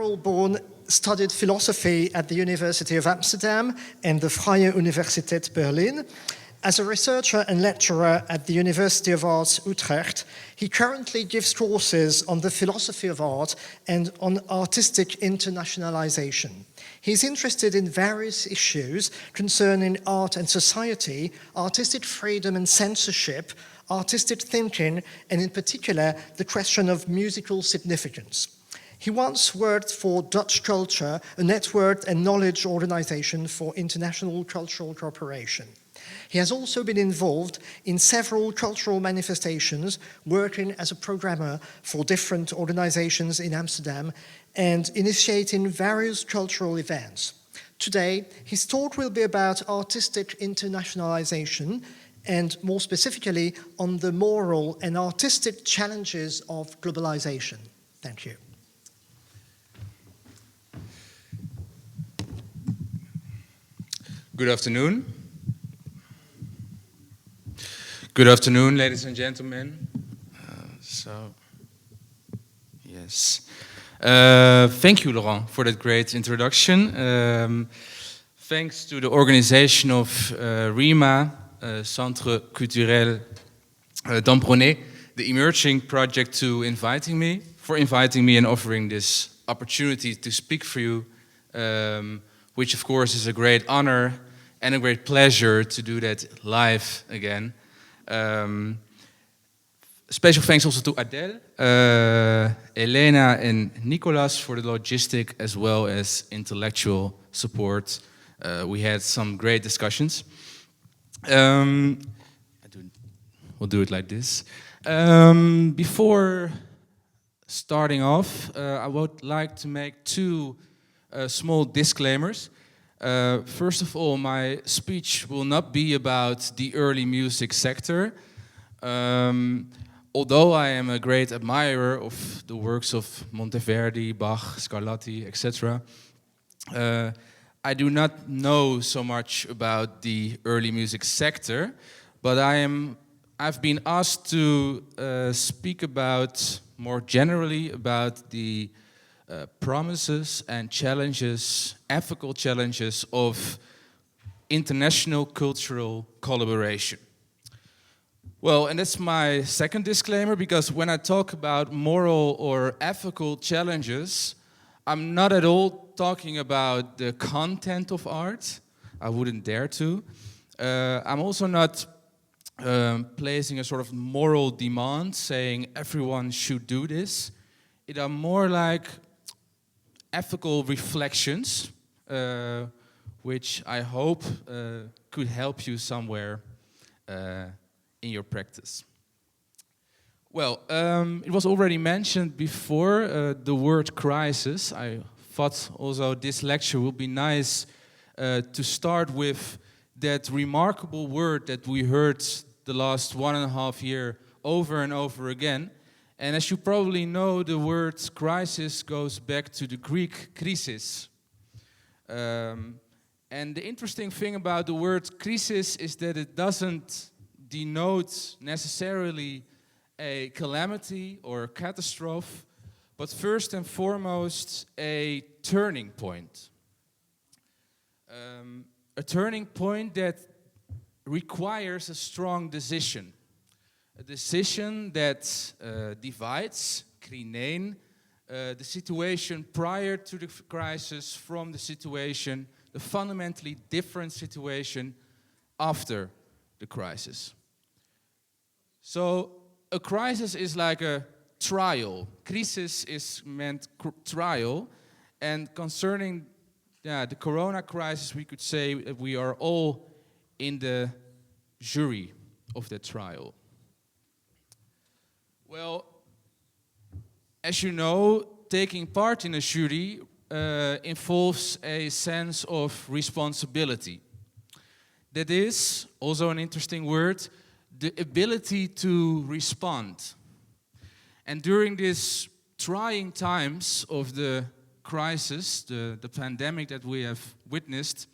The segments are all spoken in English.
Errol Boon studied philosophy at the University of Amsterdam and the Freie Universität Berlin. As a researcher and lecturer at the University of Arts Utrecht, he currently gives courses on the philosophy of art and on artistic internationalization. He's interested in various issues concerning art and society, artistic freedom and censorship, artistic thinking, and in particular, the question of musical significance. He once worked for Dutch Culture, a network and knowledge organization for international cultural cooperation. He has also been involved in several cultural manifestations, working as a programmer for different organizations in Amsterdam and initiating various cultural events. Today, his talk will be about artistic internationalization and more specifically on the moral and artistic challenges of globalization. Thank you. Good afternoon. Good afternoon, ladies and gentlemen. Yes. Thank you, Laurent, for that great introduction. Thanks to the organization of REMA, Centre Culturel d'Ambronay, the emerging project, for inviting me and offering this opportunity to speak for you, which of course is a great honor and a great pleasure to do that live again. Special thanks also to Adele, Elena and Nicolas for the logistic as well as intellectual support. We had some great discussions. We'll do it like this. Before starting off, I would like to make two small disclaimers. First of all, my speech will not be about the early music sector. Although I am a great admirer of the works of Monteverdi, Bach, Scarlatti, etc., I do not know so much about the early music sector, but I've been asked to speak about, more generally, about the promises and challenges, ethical challenges of international cultural collaboration. Well, and that's my second disclaimer, because when I talk about moral or ethical challenges, I'm not at all talking about the content of art. I wouldn't dare to. I'm also not placing a sort of moral demand, saying everyone should do this. It are more like ethical reflections, which I hope could help you somewhere in your practice. Well, it was already mentioned before, the word crisis. I thought also this lecture would be nice to start with that remarkable word that we heard the last 1.5 years over and over again. And as you probably know, the word crisis goes back to the Greek krisis. And the interesting thing about the word crisis is that it doesn't denote necessarily a calamity or a catastrophe, but first and foremost a turning point. A turning point that requires a strong decision. A decision that divides, krinein, the situation prior to the crisis from the situation, the fundamentally different situation after the crisis. So a crisis is like a trial. Crisis is meant trial. And concerning the corona crisis, we could say that we are all in the jury of the trial. Well, as you know, taking part in a jury involves a sense of responsibility. That is, also an interesting word, the ability to respond. And during these trying times of the crisis, the pandemic that we have witnessed,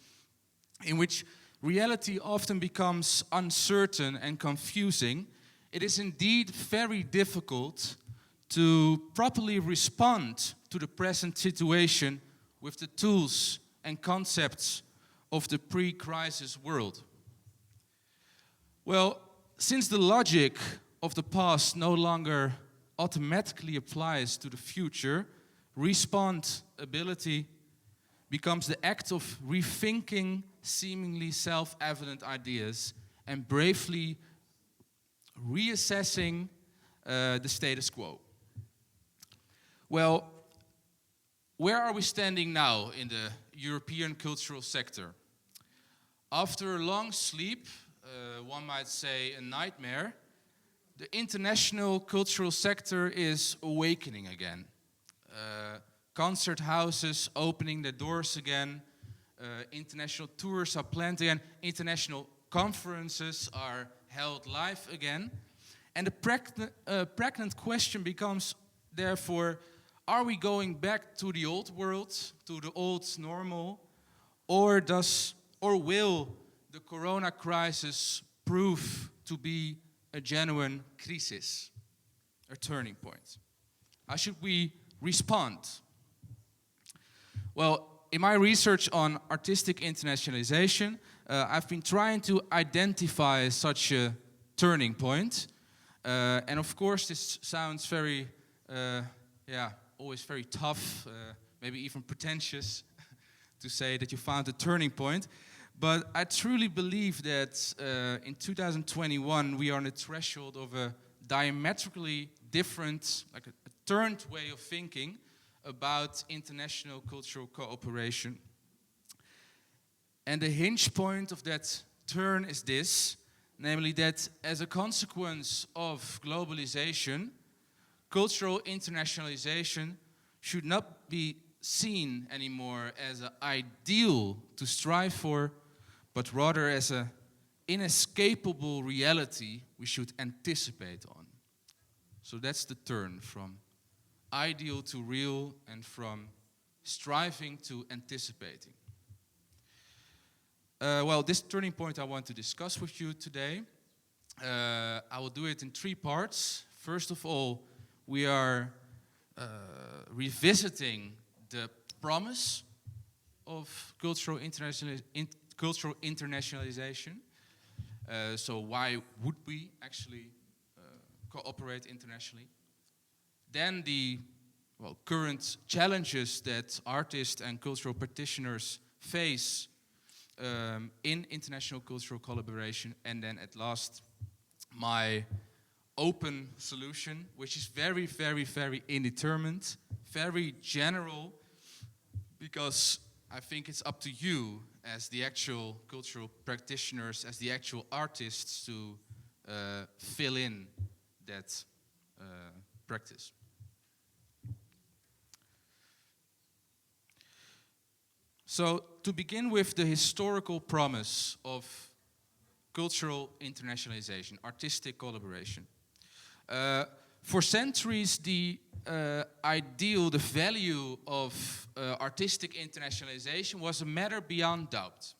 in which reality often becomes uncertain and confusing, it is indeed very difficult to properly respond to the present situation with the tools and concepts of the pre-crisis world? Well, since the logic of the past no longer automatically applies to the future, responsibility becomes the act of rethinking seemingly self-evident ideas and bravely reassessing the status quo. Well, where are we standing now in the European cultural sector? After a long sleep, one might say a nightmare, the international cultural sector is awakening again. Concert houses opening their doors again, international tours are planned again, international conferences are held live again. And the pregnant question becomes, therefore, are we going back to the old world, to the old normal, or will the corona crisis prove to be a genuine crisis, a turning point? How should we respond? Well, in my research on artistic internationalization, I've been trying to identify such a turning point. And of course, this sounds very, always very tough, maybe even pretentious to say that you found a turning point. But I truly believe that in 2021, we are on the threshold of a diametrically different, like a turned way of thinking about international cultural cooperation. And the hinge point of that turn is this, namely that as a consequence of globalization, cultural internationalization should not be seen anymore as an ideal to strive for, but rather as an inescapable reality we should anticipate on. So that's the turn from ideal to real and from striving to anticipating. Well, this turning point I want to discuss with you today. I will do it in 3 parts. First of all, we are revisiting the promise of cultural internationalization. So why would we actually cooperate internationally? Then the current challenges that artists and cultural practitioners face in international cultural collaboration. And then at last, my open solution, which is very, very, very indeterminate, very general, because I think it's up to you as the actual cultural practitioners, as the actual artists to fill in that practice. So, to begin with the historical promise of cultural internationalization, artistic collaboration. For centuries, the ideal, the value of artistic internationalization was a matter beyond doubt.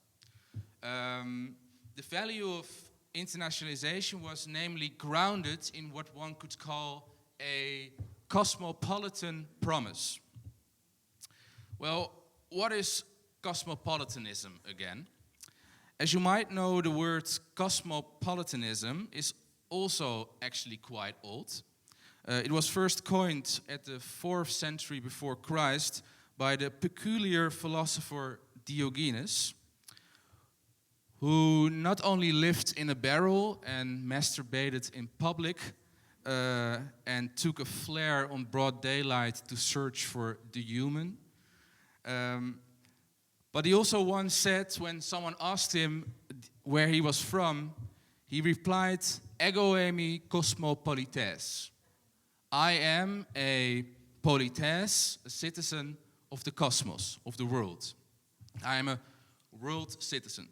The value of internationalization was namely grounded in what one could call a cosmopolitan promise. Well, what is cosmopolitanism again? As you might know, the word cosmopolitanism is also actually quite old. It was first coined at the 4th century before Christ by the peculiar philosopher Diogenes, who not only lived in a barrel and masturbated in public and took a flare on broad daylight to search for the human, but he also once said, when someone asked him where he was from, he replied, "Ego eimi cosmopolites." I am a polites, a citizen of the cosmos, of the world. I am a world citizen.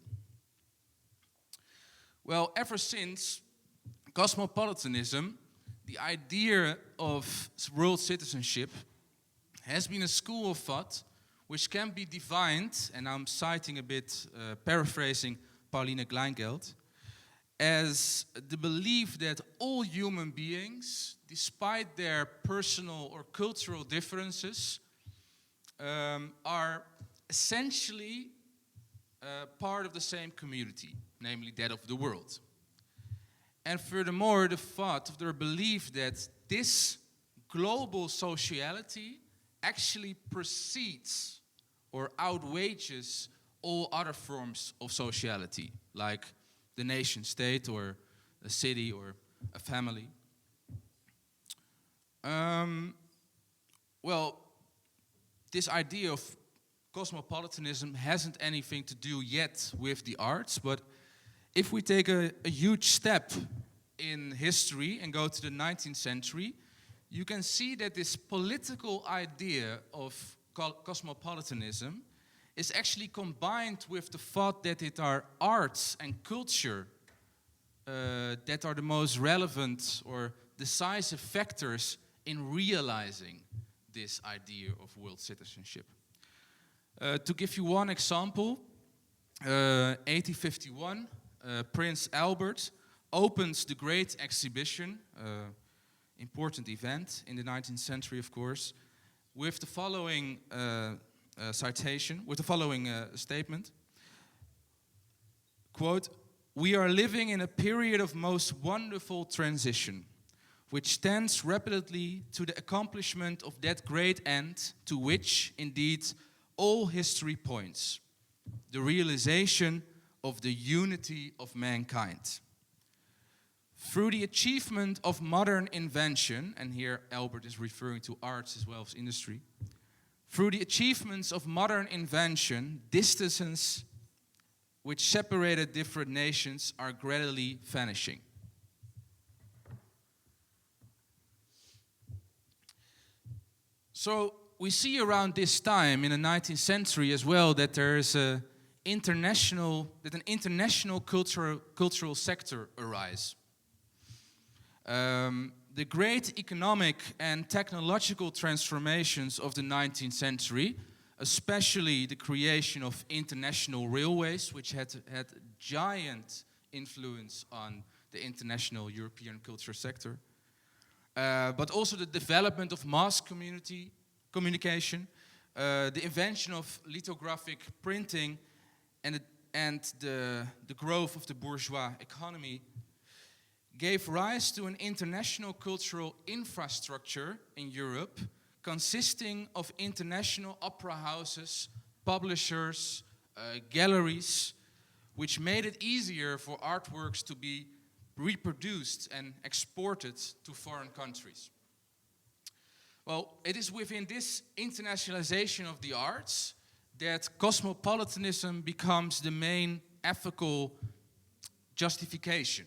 Well, ever since cosmopolitanism, the idea of world citizenship has been a school of thought which can be defined, and I'm citing a bit, paraphrasing Pauline Kleingeld, as the belief that all human beings, despite their personal or cultural differences, are essentially part of the same community, namely that of the world. And furthermore, the thought of their belief that this global sociality actually precedes or outweighs all other forms of sociality, like the nation state or a city or a family. Well, this idea of cosmopolitanism hasn't anything to do yet with the arts, but if we take a huge step in history and go to the 19th century, you can see that this political idea of cosmopolitanism is actually combined with the thought that it are arts and culture that are the most relevant or decisive factors in realizing this idea of world citizenship. To give you one example, 1851, Prince Albert opens the Great Exhibition, important event in the 19th century, of course, with the following citation, with the following statement. Quote, "We are living in a period of most wonderful transition, which tends rapidly to the accomplishment of that great end to which, indeed, all history points, the realization of the unity of mankind. Through the achievement of modern invention," and here Albert is referring to arts as well as industry, "through the achievements of modern invention, distances which separated different nations are gradually vanishing." So we see around this time in the 19th century as well that there is an international cultural sector arise. The great economic and technological transformations of the 19th century, especially the creation of international railways, which had giant influence on the international European culture sector, but also the development of mass communication, the invention of lithographic printing, and the growth of the bourgeois economy gave rise to an international cultural infrastructure in Europe consisting of international opera houses, publishers, galleries, which made it easier for artworks to be reproduced and exported to foreign countries. Well, it is within this internationalization of the arts that cosmopolitanism becomes the main ethical justification.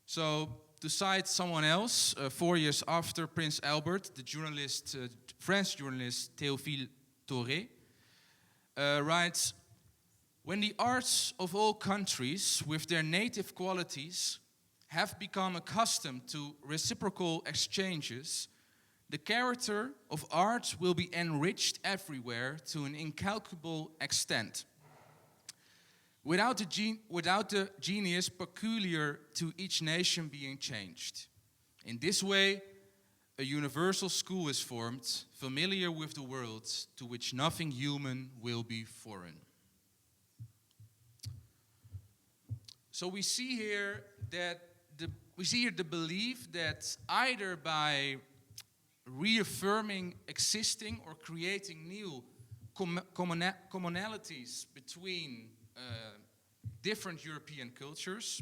So, to cite someone else, 4 years after Prince Albert, the French journalist Théophile Thoré writes, "When the arts of all countries with their native qualities have become accustomed to reciprocal exchanges, the character of art will be enriched everywhere to an incalculable extent. Without the genius peculiar to each nation being changed. In this way, a universal school is formed, familiar with the world, to which nothing human will be foreign." So we see here the belief that either by reaffirming existing or creating new commonalities between different European cultures,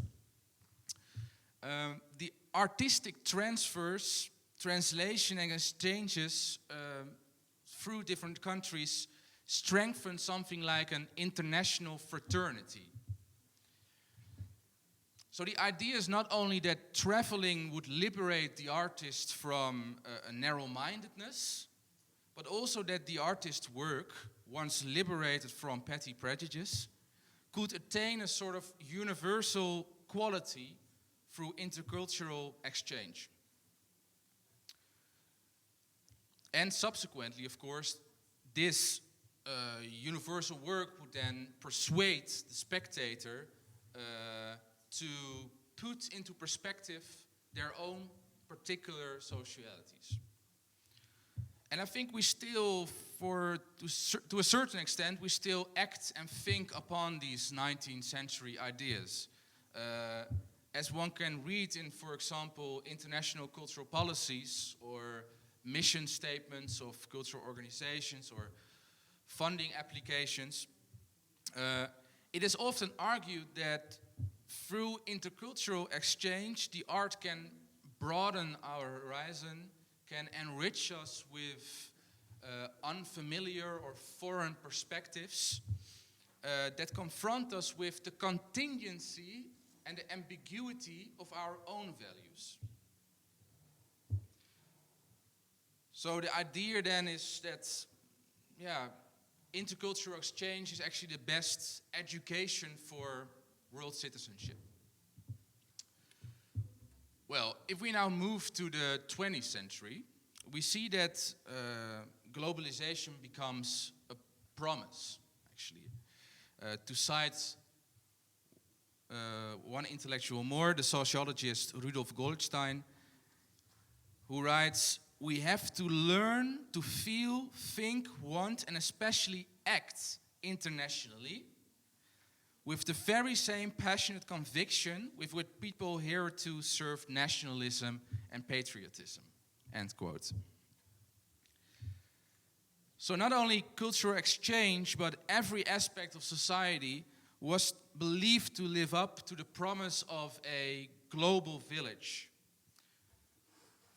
the artistic transfers, translation and exchanges through different countries strengthen something like an international fraternity. So the idea is not only that traveling would liberate the artist from a narrow-mindedness, but also that the artist's work, once liberated from petty prejudice, could attain a sort of universal quality through intercultural exchange. And subsequently, of course, this universal work would then persuade the spectator to put into perspective their own particular socialities. And I think we still, to a certain extent, we still act and think upon these 19th century ideas. As one can read in, for example, international cultural policies or mission statements of cultural organizations or funding applications, it is often argued that through intercultural exchange, the art can broaden our horizon, can enrich us with unfamiliar or foreign perspectives that confront us with the contingency and the ambiguity of our own values. So the idea then is that, intercultural exchange is actually the best education for world citizenship. Well, if we now move to the 20th century, we see that globalization becomes a promise, actually. To cite one intellectual more, the sociologist Rudolf Goldstein, who writes, "We have to learn to feel, think, want, and especially act internationally with the very same passionate conviction with which people hereto served nationalism and patriotism." End quote. So not only cultural exchange, but every aspect of society was believed to live up to the promise of a global village.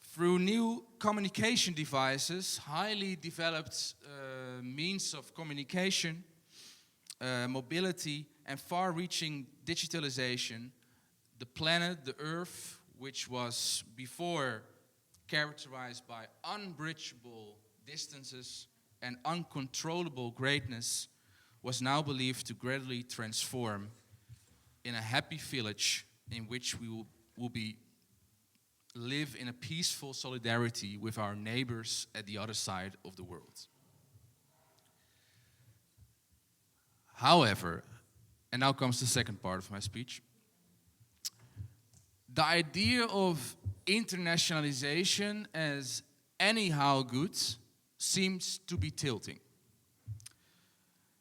Through new communication devices, highly developed means of communication, mobility, and far-reaching digitalization, the planet, the Earth, which was before characterized by unbridgeable distances and uncontrollable greatness, was now believed to gradually transform in a happy village in which we will live in a peaceful solidarity with our neighbors at the other side of the world. However, and now comes the second part of my speech, the idea of internationalization as anyhow good seems to be tilting.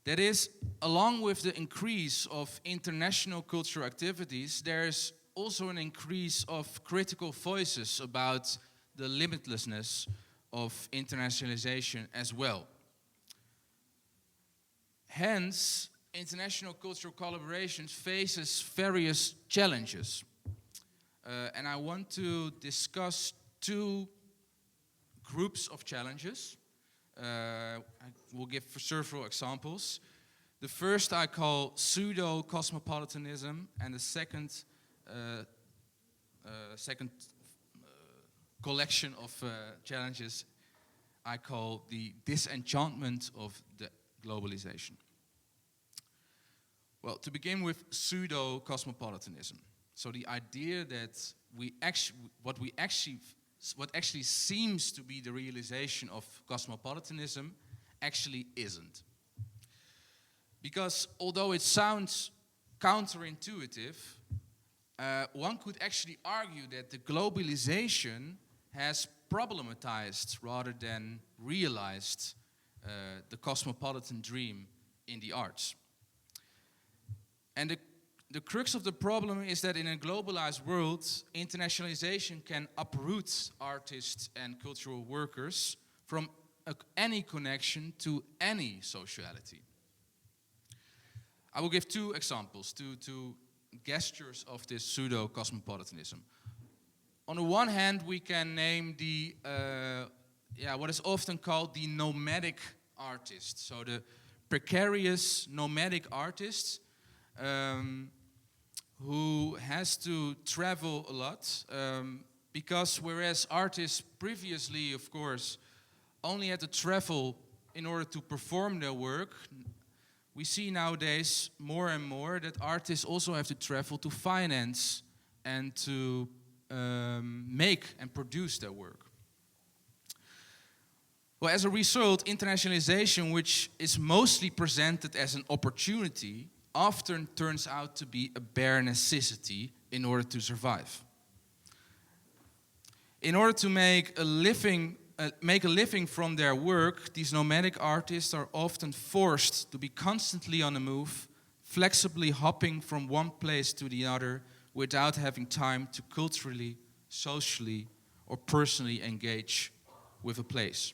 That is, along with the increase of international cultural activities, there's also an increase of critical voices about the limitlessness of internationalization as well. Hence, international cultural collaboration faces various challenges. And I want to discuss two groups of challenges. I will give several examples. The first I call pseudo-cosmopolitanism, and the second collection of challenges I call the disenchantment of the globalization. Well, to begin with pseudo-cosmopolitanism. So the idea that what actually seems to be the realization of cosmopolitanism actually isn't. Because although it sounds counterintuitive, one could actually argue that the globalization has problematized rather than realized the cosmopolitan dream in the arts. And the crux of the problem is that in a globalized world, internationalization can uproot artists and cultural workers from any connection to any sociality. I will give two examples, two gestures of this pseudo-cosmopolitanism. On the one hand, we can name what is often called the nomadic artist. So the precarious nomadic artist who has to travel a lot because whereas artists previously, of course, only had to travel in order to perform their work, we see nowadays more and more that artists also have to travel to finance and to make and produce their work. Well, as a result, internationalization, which is mostly presented as an opportunity, often turns out to be a bare necessity in order to survive. In order to make a living make a living from their work, these nomadic artists are often forced to be constantly on the move, flexibly hopping from one place to the other without having time to culturally, socially, or personally engage with a place.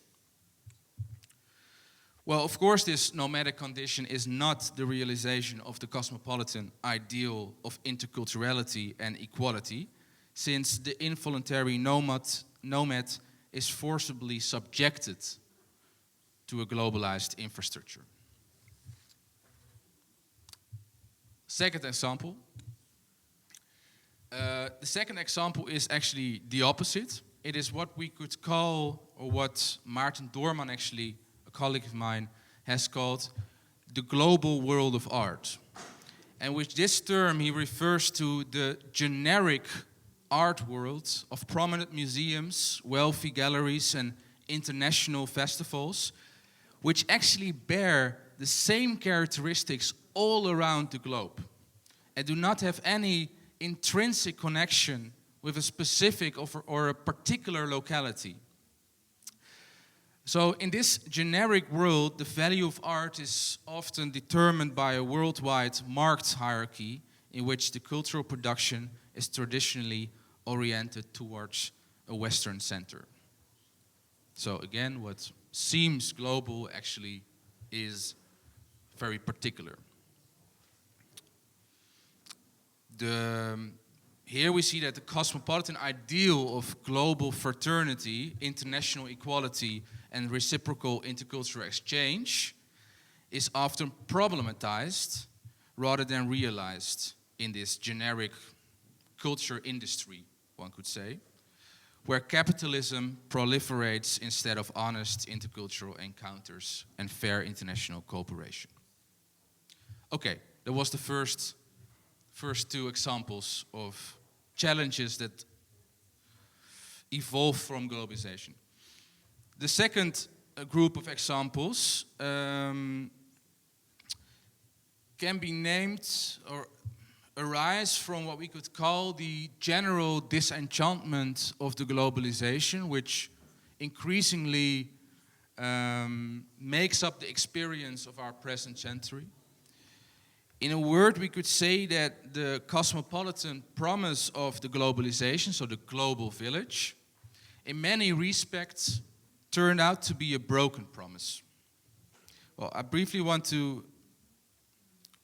Well, of course, this nomadic condition is not the realization of the cosmopolitan ideal of interculturality and equality, since the involuntary nomad is forcibly subjected to a globalized infrastructure. Second example. The second example is actually the opposite. It is what we could call, or what Maarten Doorman, actually a colleague of mine, has called the global world of art. And with this term he refers to the generic art world of prominent museums, wealthy galleries and international festivals, which actually bear the same characteristics all around the globe and do not have any intrinsic connection with a specific or a particular locality. So in this generic world, the value of art is often determined by a worldwide marked hierarchy in which the cultural production is traditionally oriented towards a Western center. So again, what seems global actually is very particular. Here we see that the cosmopolitan ideal of global fraternity, international equality, and reciprocal intercultural exchange is often problematized rather than realized in this generic culture industry, one could say, where capitalism proliferates instead of honest intercultural encounters and fair international cooperation. Okay, that was the first two examples of challenges that evolve from globalization. The second group of examples can be named or arise from what we could call the general disenchantment of the globalization, which increasingly makes up the experience of our present century. In a word, we could say that the cosmopolitan promise of the globalization, so the global village, in many respects turned out to be a broken promise. Well, I briefly want to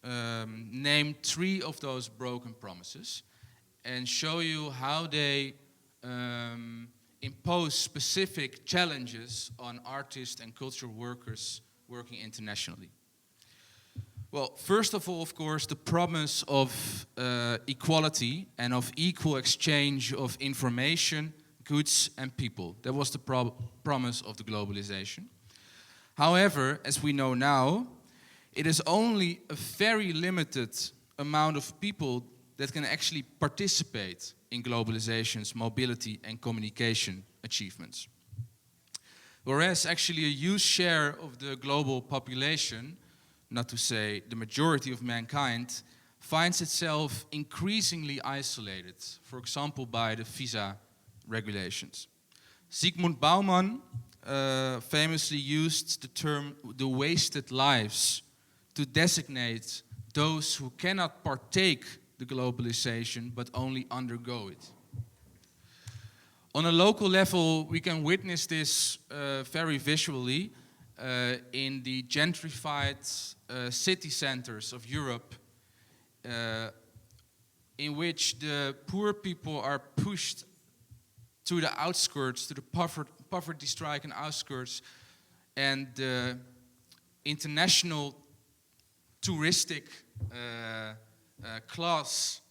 name 3 of those broken promises and show you how they impose specific challenges on artists and cultural workers working internationally. Well, first of all, of course, the promise of equality and of equal exchange of information, goods and people. That was the promise of the globalization. However, as we know now, it is only a very limited amount of people that can actually participate in globalization's mobility and communication achievements. Whereas actually a huge share of the global population, not to say the majority of mankind, finds itself increasingly isolated, for example, by the visa regulations. Zygmunt Bauman famously used the term the wasted lives to designate those who cannot partake the globalization but only undergo it. On a local level, we can witness this very visually in the gentrified city centers of Europe, in which the poor people are pushed to the outskirts, to the poverty-stricken outskirts, and the international touristic class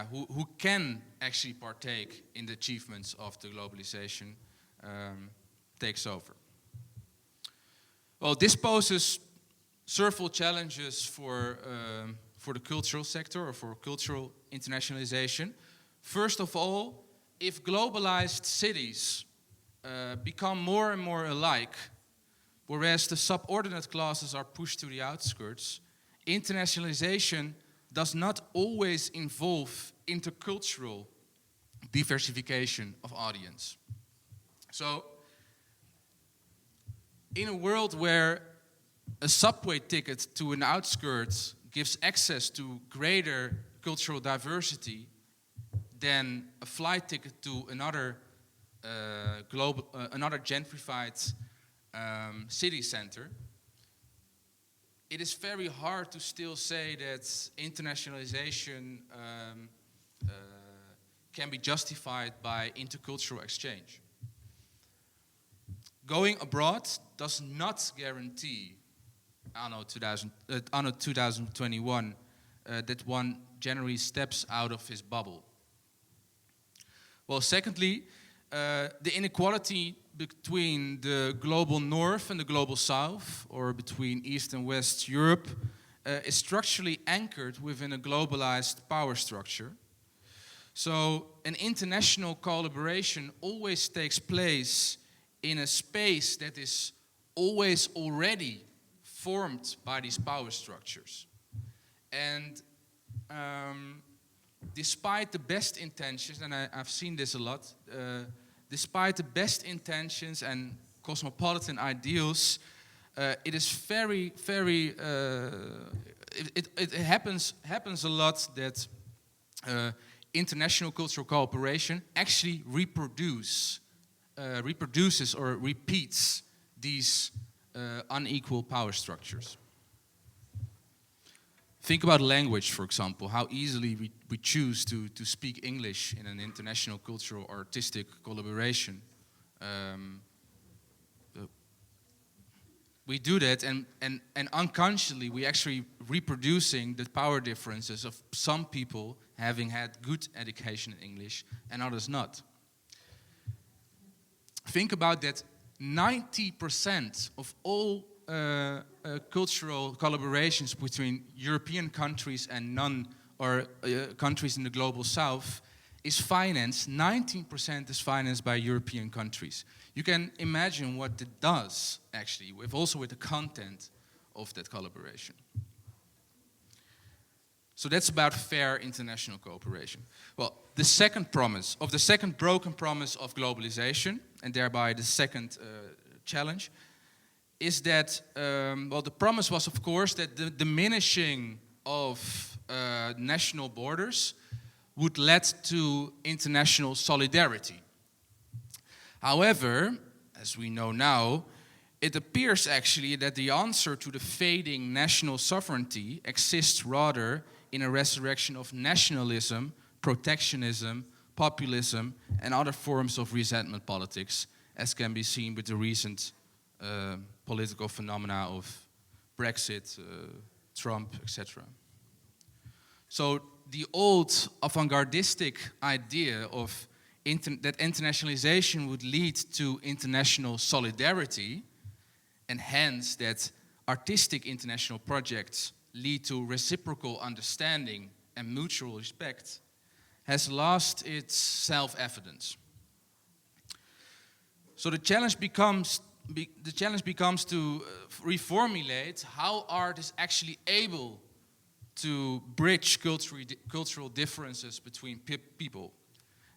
who can actually partake in the achievements of the globalization takes over. Well, this poses several challenges for the cultural sector or for cultural internationalization. First of all, if globalized cities become more and more alike, whereas the subordinate classes are pushed to the outskirts, internationalization does not always involve intercultural diversification of audience. So, in a world where a subway ticket to an outskirts gives access to greater cultural diversity than a flight ticket to another another gentrified city center, it is very hard to still say that internationalization can be justified by intercultural exchange. Going abroad does not guarantee, anno 2021, that one generally steps out of his bubble. Well, secondly, the inequality between the global north and the global south, or between East and West Europe, is structurally anchored within a globalized power structure. So an international collaboration always takes place in a space that is always already formed by these power structures. And despite the best intentions, and I've seen this a lot, despite the best intentions and cosmopolitan ideals, it is very, very, it happens a lot that international cultural cooperation actually reproduces or repeats these unequal power structures. Think about language, for example, how easily we choose to speak English in an international cultural or artistic collaboration. We do that, and unconsciously we actually reproducing the power differences of some people having had good education in English and others not. Think about that 90% of all cultural collaborations between European countries and countries in the global south is financed, 19% is financed by European countries. You can imagine what it does, actually, also with the content of that collaboration. So that's about fair international cooperation. Well, the second broken promise of globalization, and thereby the second challenge, is that, the promise was, of course, that the diminishing of national borders would lead to international solidarity. However, as we know now, it appears actually that the answer to the fading national sovereignty exists rather in a resurrection of nationalism, protectionism, populism, and other forms of resentment politics, as can be seen with the recent political phenomena of Brexit, Trump, etc. So the old avant-gardistic idea of that internationalization would lead to international solidarity, and hence that artistic international projects lead to reciprocal understanding and mutual respect, has lost its self-evidence. So the challenge becomes to reformulate how art is actually able to bridge cultural differences between people.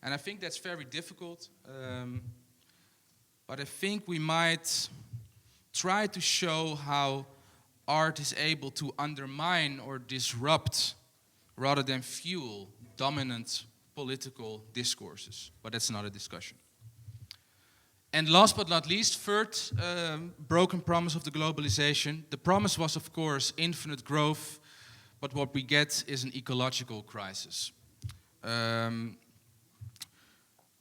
And I think that's very difficult, but I think we might try to show how art is able to undermine or disrupt rather than fuel dominant political discourses. But that's another discussion. And last but not least, third broken promise of the globalization. The promise was, of course, infinite growth, but what we get is an ecological crisis.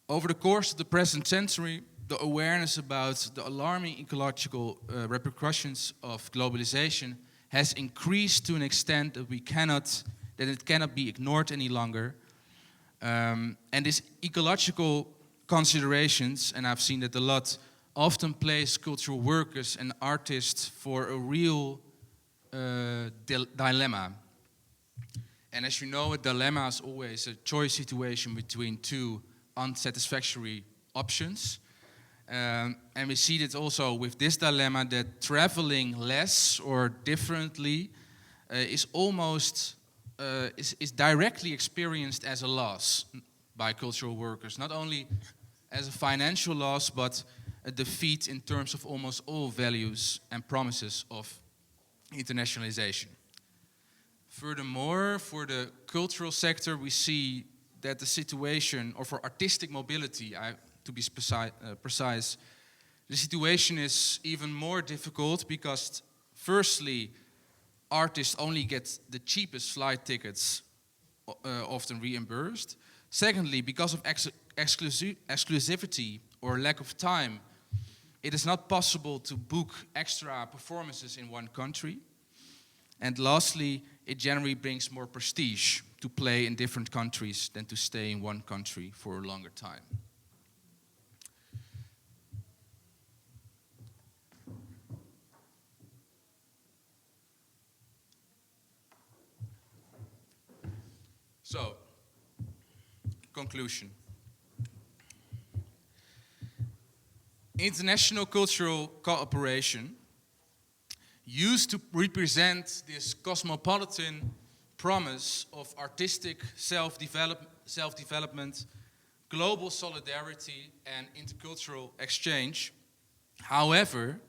Over the course of the present century, the awareness about the alarming ecological repercussions of globalization has increased to an extent that it cannot be ignored any longer. And these ecological considerations, and I've seen that a lot, often place cultural workers and artists for a real dilemma. And as you know, a dilemma is always a choice situation between two unsatisfactory options. And we see that also with this dilemma, that traveling less or differently is almost is directly experienced as a loss by cultural workers. Not only as a financial loss, but a defeat in terms of almost all values and promises of internationalization. Furthermore, for the cultural sector, we see that the situation, or for artistic mobility, to be precise, the situation is even more difficult because, firstly, artists only get the cheapest flight tickets, often reimbursed. Secondly, because of exclusivity or lack of time, it is not possible to book extra performances in one country. And lastly, it generally brings more prestige to play in different countries than to stay in one country for a longer time. So, conclusion. International cultural cooperation used to represent this cosmopolitan promise of artistic self-development, global solidarity, and intercultural exchange. However,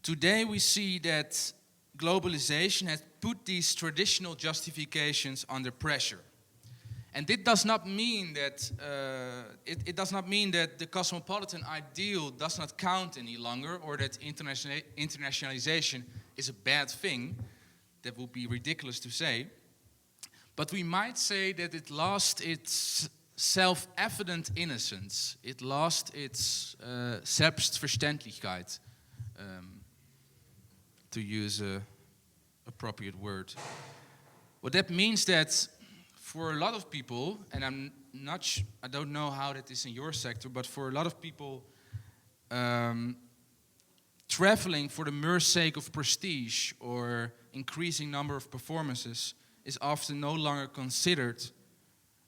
today we see that globalization has put these traditional justifications under pressure. And it does not mean that it does not mean that the cosmopolitan ideal does not count any longer, or that internationalization is a bad thing. That would be ridiculous to say. But we might say that it lost its self-evident innocence. It lost its Selbstverständlichkeit, to use an appropriate word. What that means that for a lot of people, and I don't know how that is in your sector, but for a lot of people, traveling for the mere sake of prestige or increasing number of performances is often no longer considered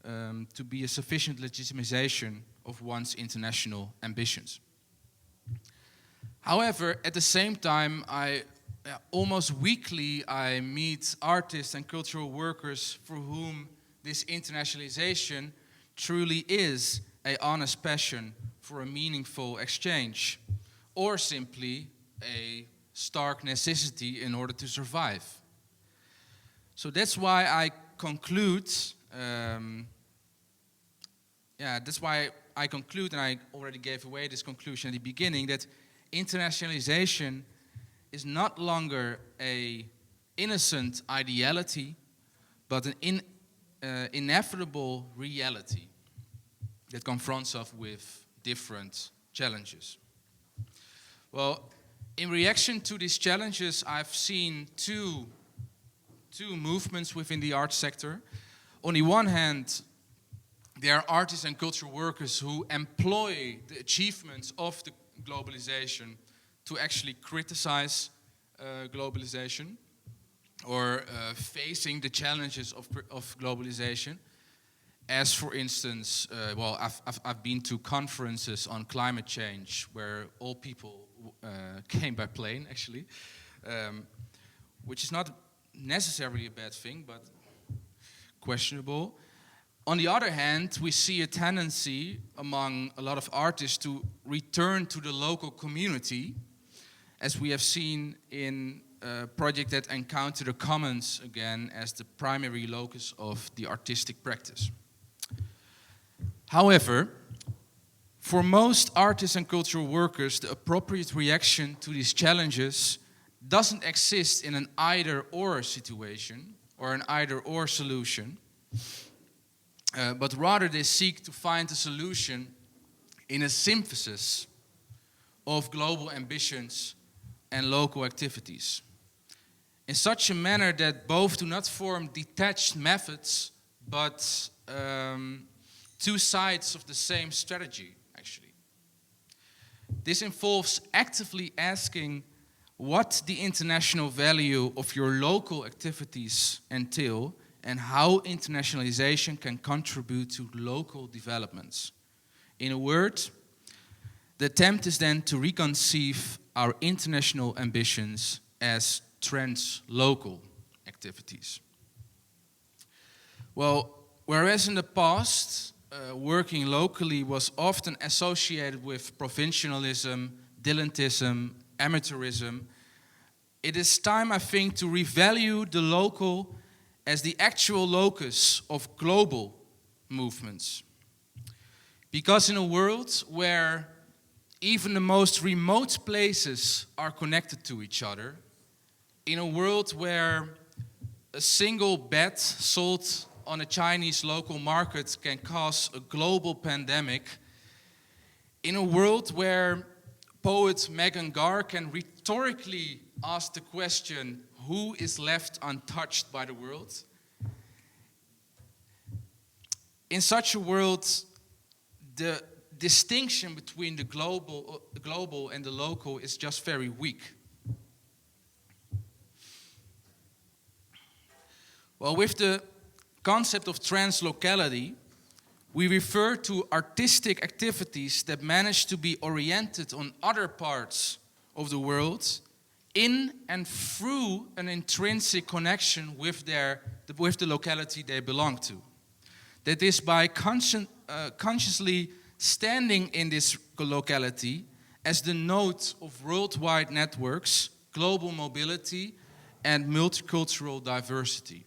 to be a sufficient legitimization of one's international ambitions. However, at the same time, almost weekly I meet artists and cultural workers for whom this internationalization truly is an honest passion for a meaningful exchange, or simply a stark necessity in order to survive. So that's why I conclude, and I already gave away this conclusion at the beginning, that internationalization is not longer an innocent ideality, but an inevitable reality that confronts us with different challenges. Well, in reaction to these challenges, I've seen two movements within the art sector. On the one hand, there are artists and cultural workers who employ the achievements of the globalization to actually criticize globalization, or facing the challenges of globalization. As for instance, I've been to conferences on climate change where all people came by plane, actually, which is not necessarily a bad thing, but questionable. On the other hand, we see a tendency among a lot of artists to return to the local community, as we have seen in a project that encountered the commons again as the primary locus of the artistic practice. However, for most artists and cultural workers, the appropriate reaction to these challenges doesn't exist in an either-or situation or an either-or solution, but rather they seek to find a solution in a synthesis of global ambitions and local activities, in such a manner that both do not form detached methods, but two sides of the same strategy, actually. This involves actively asking what the international value of your local activities entail and how internationalization can contribute to local developments. In a word, the attempt is then to reconceive our international ambitions as trans-local activities. Well, whereas in the past, working locally was often associated with provincialism, dilettantism, amateurism, it is time, I think, to revalue the local as the actual locus of global movements. Because in a world where even the most remote places are connected to each other, in a world where a single bed sold on a Chinese local market can cause a global pandemic, in a world where poet Megan Gar can rhetorically ask the question, who is left untouched by the world? In such a world, the distinction between the global and the local is just very weak. Well, with the concept of translocality, we refer to artistic activities that manage to be oriented on other parts of the world in and through an intrinsic connection with the locality they belong to. That is, by consciously standing in this locality as the node of worldwide networks, global mobility, and multicultural diversity.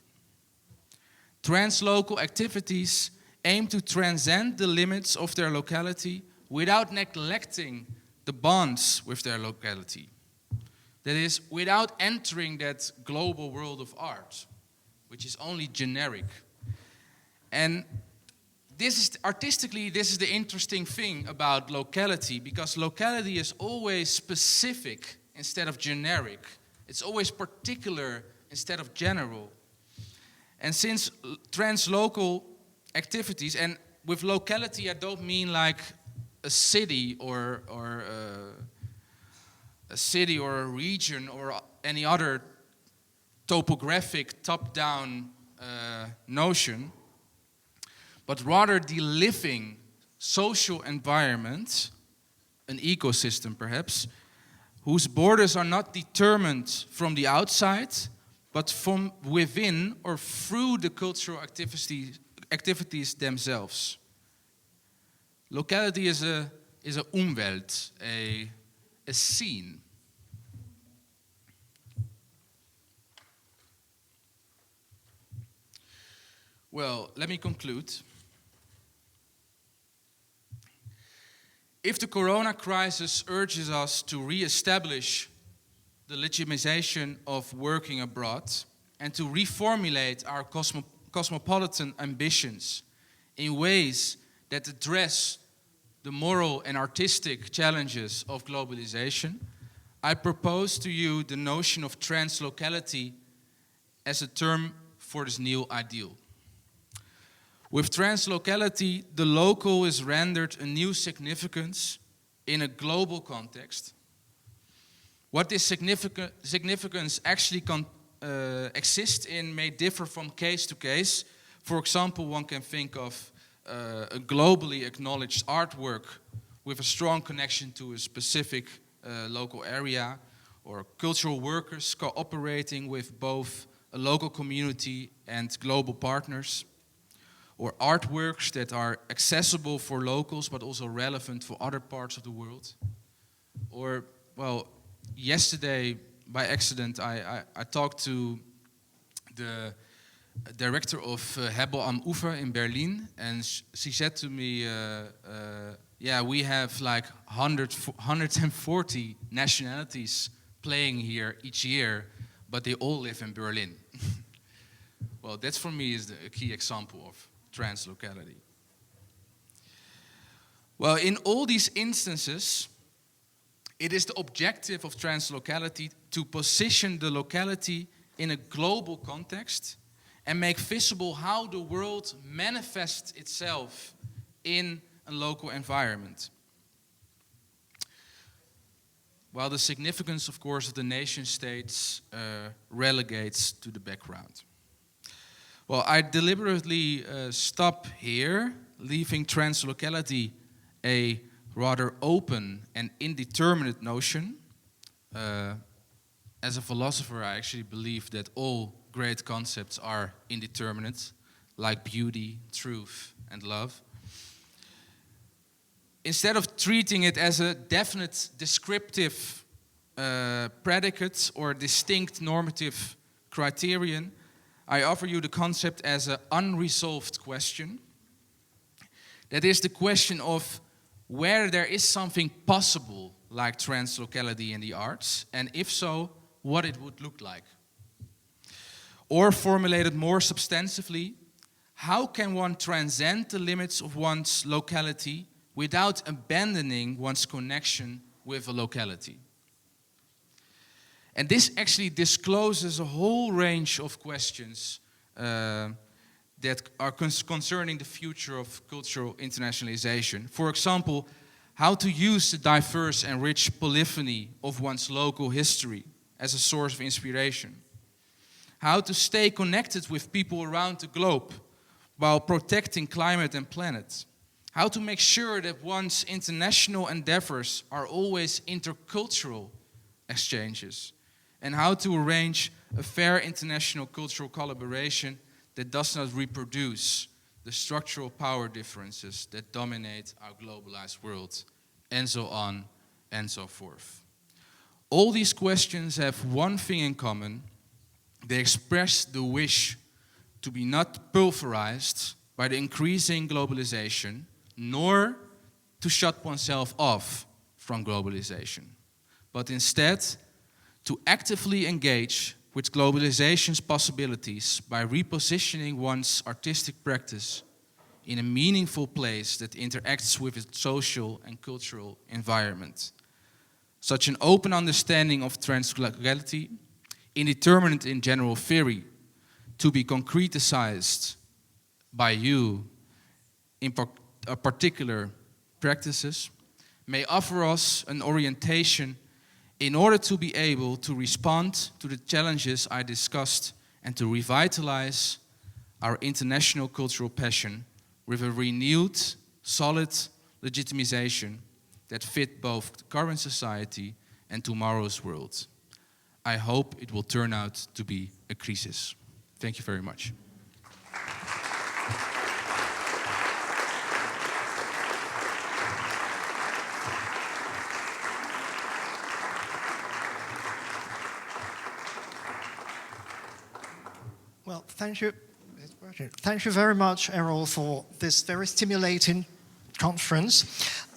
Translocal activities aim to transcend the limits of their locality without neglecting the bonds with their locality. That is, without entering that global world of art, which is only generic. And artistically, this is the interesting thing about locality, because locality is always specific instead of generic. It's always particular instead of general. And since translocal activities, and with locality I don't mean like a city or a region or any other topographic top-down notion, but rather the living social environment, an ecosystem perhaps, whose borders are not determined from the outside, but from within or through the cultural activities themselves. Locality is a Umwelt, a scene. Well, let me conclude. If the corona crisis urges us to re-establish the legitimization of working abroad and to reformulate our cosmopolitan ambitions in ways that address the moral and artistic challenges of globalization, I propose to you the notion of translocality as a term for this new ideal. With translocality, the local is rendered a new significance in a global context. What this significance actually exists in may differ from case to case. For example, one can think of a globally acknowledged artwork with a strong connection to a specific local area, or cultural workers cooperating with both a local community and global partners, or artworks that are accessible for locals but also relevant for other parts of the world. Or, well, yesterday, by accident, I talked to the director of Hebel am Ufer in Berlin, and she said to me, yeah, we have like 140 nationalities playing here each year, but they all live in Berlin. Well, that for me is a key example of translocality. Well, in all these instances, it is the objective of translocality to position the locality in a global context and make visible how the world manifests itself in a local environment. While the significance, of course, of the nation states relegates to the background. Well, I deliberately stop here, leaving translocality a rather open and indeterminate notion. As a philosopher, I actually believe that all great concepts are indeterminate, like beauty, truth, and love. instead of treating it as a definite descriptive predicate or distinct normative criterion, I offer you the concept as an unresolved question. That is the question of where there is something possible like translocality in the arts, and if so, what it would look like. Or formulated more substantively, how can one transcend the limits of one's locality without abandoning one's connection with a locality? And this actually discloses a whole range of questions that are concerning the future of cultural internationalization. For example, how to use the diverse and rich polyphony of one's local history as a source of inspiration. How to stay connected with people around the globe while protecting climate and planet. How to make sure that one's international endeavors are always intercultural exchanges. And how to arrange a fair international cultural collaboration that does not reproduce the structural power differences that dominate our globalized world, and so on and so forth. All these questions have one thing in common. They express the wish to be not pulverized by the increasing globalization, nor to shut oneself off from globalization, but instead to actively engage with globalization's possibilities by repositioning one's artistic practice in a meaningful place that interacts with its social and cultural environment. Such an open understanding of translocality, indeterminate in general theory, to be concretized by you in particular practices, may offer us an orientation in order to be able to respond to the challenges I discussed and to revitalize our international cultural passion with a renewed, solid legitimization that fit both the current society and tomorrow's world. I hope it will turn out to be a crisis. Thank you very much. Well, thank you. Thank you very much, Errol, for this very stimulating conference.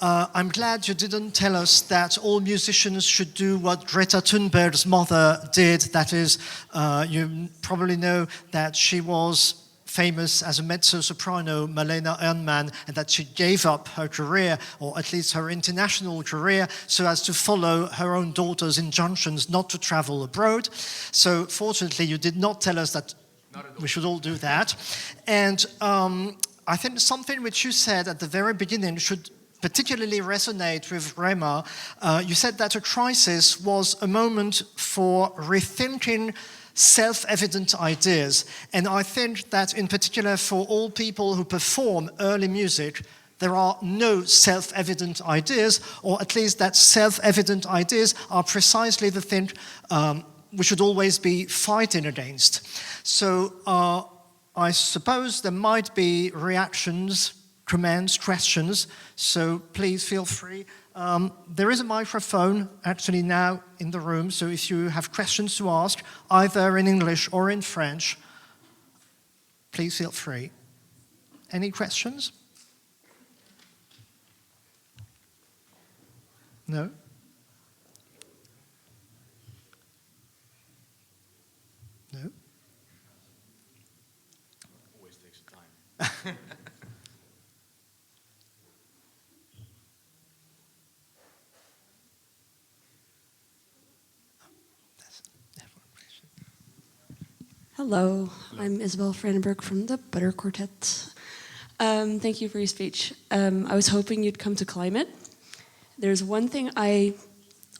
I'm glad you didn't tell us that all musicians should do what Greta Thunberg's mother did. That is, you probably know that she was famous as a mezzo-soprano, Malena Ernman, and that she gave up her career, or at least her international career, so as to follow her own daughter's injunctions not to travel abroad. So fortunately, you did not tell us that we should all do that. And I think something which you said at the very beginning should particularly resonate with REMA. You said that a crisis was a moment for rethinking self-evident ideas. And I think that in particular for all people who perform early music, there are no self-evident ideas, or at least that self-evident ideas are precisely the thing we should always be fighting against. So I suppose there might be reactions, comments, questions, so please feel free. There is a microphone actually now in the room, so if you have questions to ask, either in English or in French, please feel free. Any questions? No? No? Always takes time. Hello, I'm Isabel Franenberg from the Butter Quartet. Thank you for your speech. I was hoping you'd come to climate. There's one thing I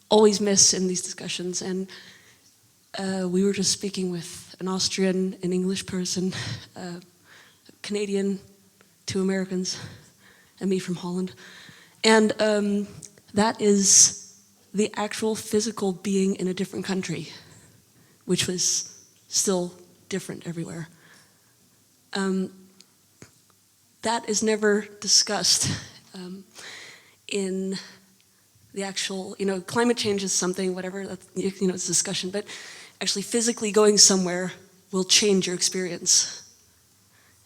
always miss in these discussions, and we were just speaking with an Austrian, an English person, a Canadian, 2 Americans, and me from Holland. And that is the actual physical being in a different country, which was still different everywhere. That is never discussed. in the actual, climate change is something, whatever, it's a discussion, but actually physically going somewhere will change your experience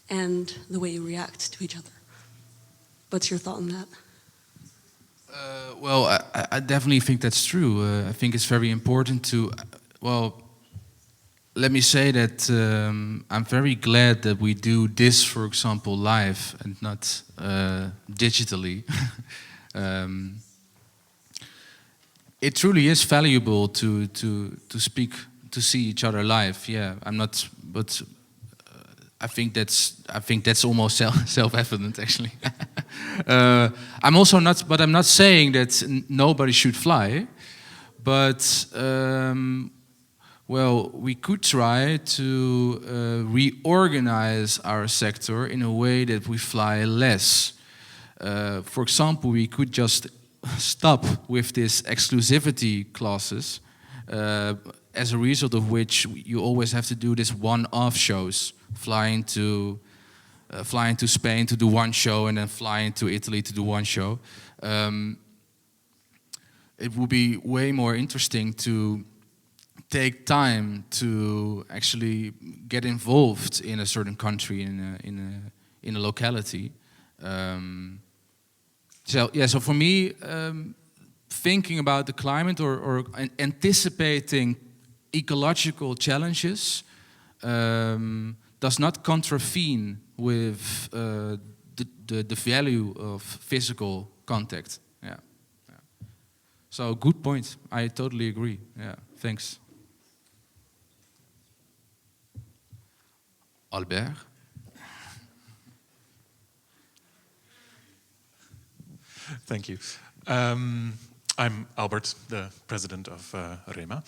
and the way you react to each other. What's your thought on that? Well, I definitely think that's true. I think it's very important to, let me say that I'm very glad that we do this, for example, live and not digitally. It truly is valuable to speak, to see each other live. Yeah, I'm not, but I think that's almost self-evident, actually. I'm also not, but I'm not saying that nobody should fly, but well, we could try to reorganize our sector in a way that we fly less. For example, we could just stop with this exclusivity clauses, as a result of which you always have to do this one-off shows, flying to Spain to do one show and then flying to Italy to do one show. It would be way more interesting to take time to actually get involved in a certain country, in a locality. So for me, thinking about the climate or anticipating ecological challenges does not contravene with the value of physical contact. Yeah. So good point. I totally agree. Yeah. Thanks. Albert. Thank you. I'm Albert, the president of REMA.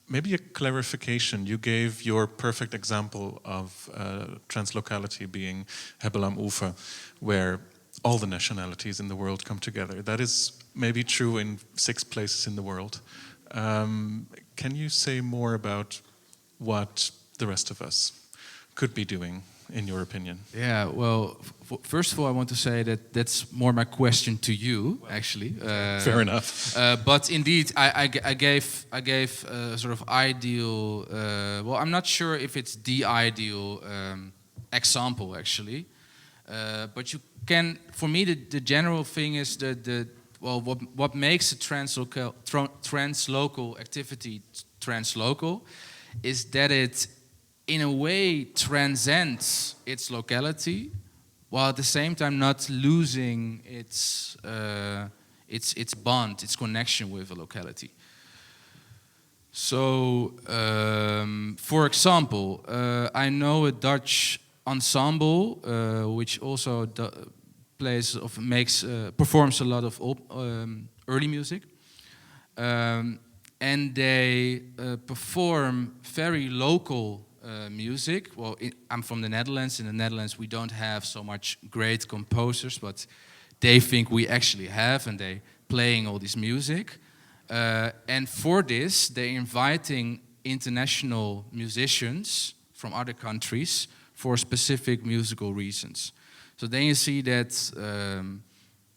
Maybe a clarification. You gave your perfect example of translocality being Hebel am Ufer, where all the nationalities in the world come together. That is maybe true in 6 places in the world. Can you say more about what the rest of us could be doing, in your opinion? Yeah, well, first of all, I want to say that that's more my question to you, actually. Fair enough. But indeed, I gave a sort of ideal. Well, I'm not sure if it's the ideal example, actually. But you can, for me, the general thing is what makes a translocal activity translocal is that it, in a way, transcends its locality, while at the same time not losing its bond, its connection with a locality. So, for example, I know a Dutch ensemble which also performs a lot of early music, and they perform very local music. Well, I'm from the Netherlands. In the Netherlands, we don't have so much great composers, but they think we actually have, and they playing all this music. And for this, they're inviting international musicians from other countries for specific musical reasons. So then you see that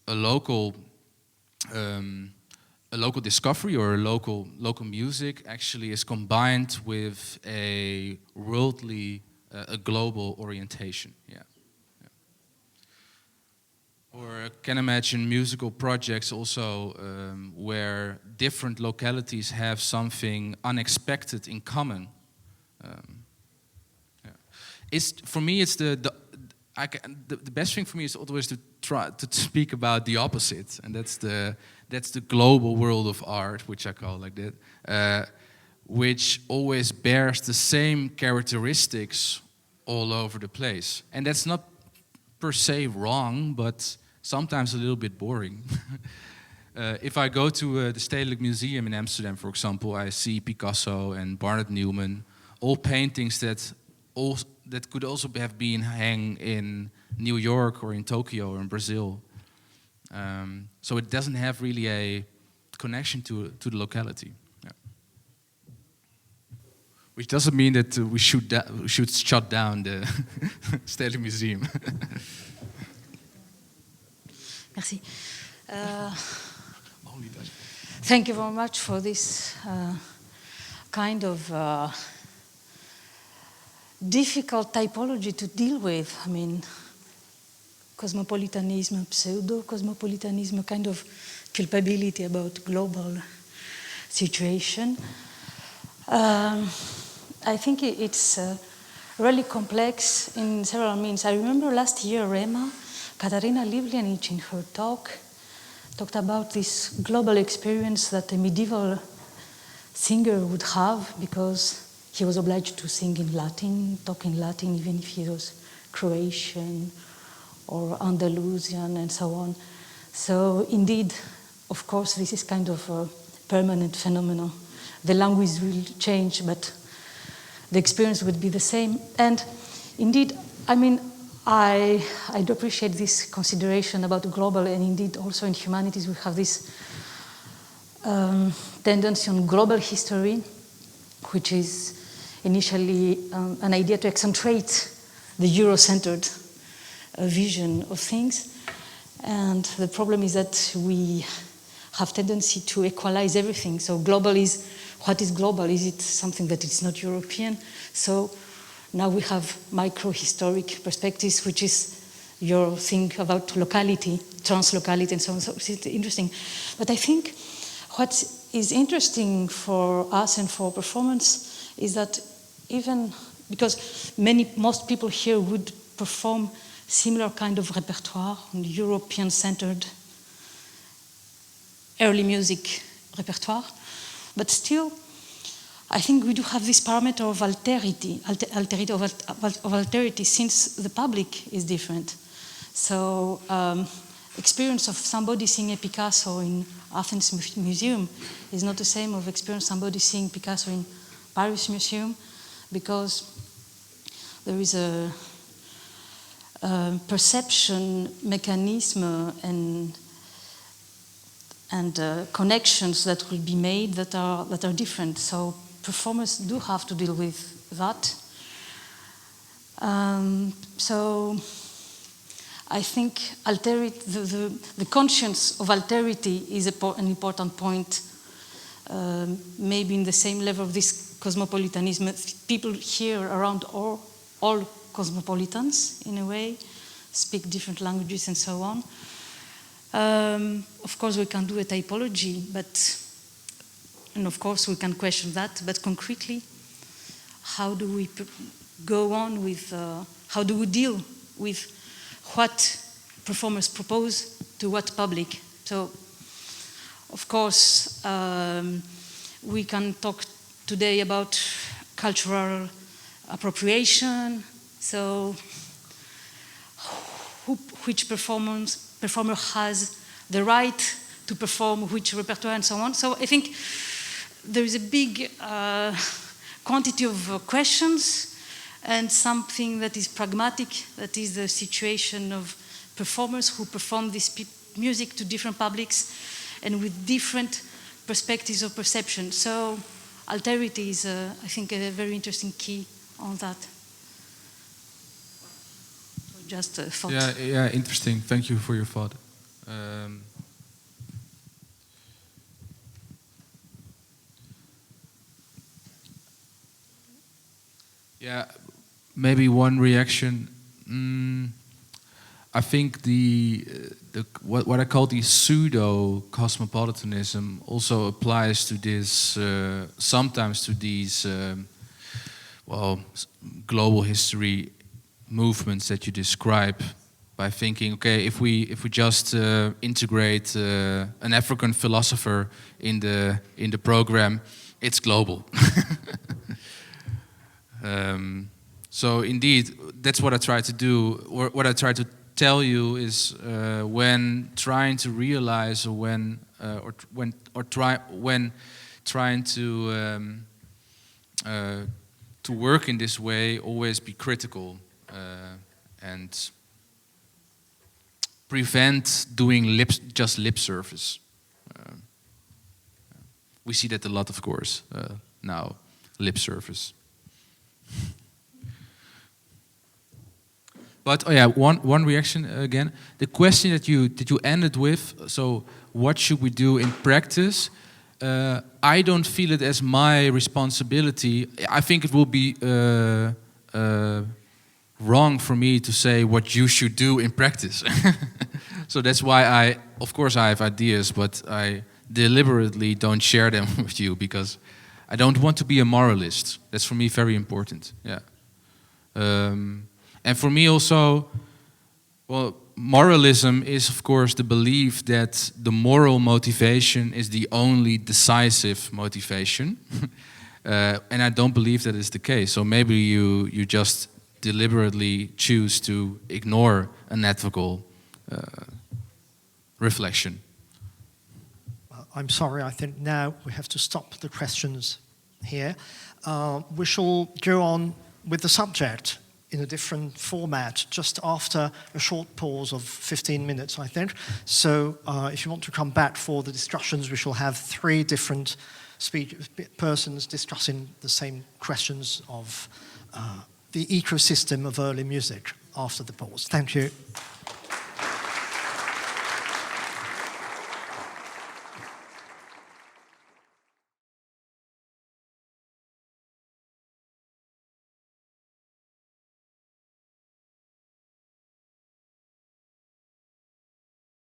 a local discovery or a local music actually is combined with a worldly, a global orientation. Yeah. Or I can imagine musical projects also where different localities have something unexpected in common. For me, it's the best thing for me is always to try to speak about the opposite, and that's the global world of art, which I call like that, which always bears the same characteristics all over the place. And that's not per se wrong, but sometimes a little bit boring. If I go to the Stedelijk Museum in Amsterdam, for example, I see Picasso and Barnett Newman, all paintings that could also have been hung in New York or in Tokyo or in Brazil. So it doesn't have really a connection to the locality. Yeah. Which doesn't mean that we should shut down the Stedelijk Museum. Merci. Thank you very much for this kind of difficult typology to deal with. I mean, cosmopolitanism, pseudo-cosmopolitanism, kind of culpability about global situation. I think it's really complex in several means. I remember last year, REMA, Katarina Livljanic in her talk talked about this global experience that a medieval singer would have because he was obliged to sing in Latin, talk in Latin, even if he was Croatian or Andalusian and so on. So indeed, of course, this is kind of a permanent phenomenon. The language will change, but the experience would be the same. And indeed, I mean, I do appreciate this consideration about global, and indeed also in humanities we have this tendency on global history, which is initially an idea to accentuate the Euro-centered vision of things. And the problem is that we have tendency to equalize everything. So global is, what is global? Is it something that is not European? So now we have micro-historic perspectives, which is your thing about locality, translocality and so on. So it's interesting. But I think what is interesting for us and for performance is that even because most people here would perform similar kind of repertoire, European-centered early music repertoire, but still, I think we do have this parameter of alterity since the public is different. So, experience of somebody seeing a Picasso in Athens Museum is not the same of experience somebody seeing Picasso in Paris Museum, because there is a perception mechanism and connections that will be made that are different. So performers do have to deal with that. So I think the conscience of alterity is an important point. Maybe in the same level of this cosmopolitanism, people here around all cosmopolitans in a way, speak different languages and so on. Of course we can do a typology, and of course we can question that, but concretely, how do we go on with, how do we deal with what performers propose to what public? So, of course, we can talk today about cultural appropriation, so which performer has the right to perform which repertoire and so on. So I think there is a big quantity of questions and something that is pragmatic, that is the situation of performers who perform this music to different publics and with different perspectives of perception. So alterity is, I think, a very interesting key on that. Just a thought. Yeah, interesting. Thank you for your thought. Yeah, maybe one reaction. I think what I call the pseudo cosmopolitanism also applies to this. Sometimes to these global history movements that you describe, by thinking, okay, if we just integrate an African philosopher in the program, it's global. So indeed, that's what I try to do. Or what I try to tell you is when trying to realize, or when trying to work in this way, always be critical and prevent doing just lip service. We see that a lot, of course, now, lip service. But oh yeah, one reaction again. The question that you ended with. So what should we do in practice? I don't feel it as my responsibility. I think it will be wrong for me to say what you should do in practice. So that's why of course I have ideas, but I deliberately don't share them with you because I don't want to be a moralist. That's for me very important. Yeah. And for me also, well, moralism is of course the belief that the moral motivation is the only decisive motivation. And I don't believe that is the case. So maybe you just deliberately choose to ignore an ethical reflection. Well, I'm sorry, I think now we have to stop the questions here. We shall go on with the subject in a different format just after a short pause of 15 minutes, I think. So if you want to come back for the discussions, we shall have 3 different persons discussing the same questions of the ecosystem of early music after the pause. Thank you.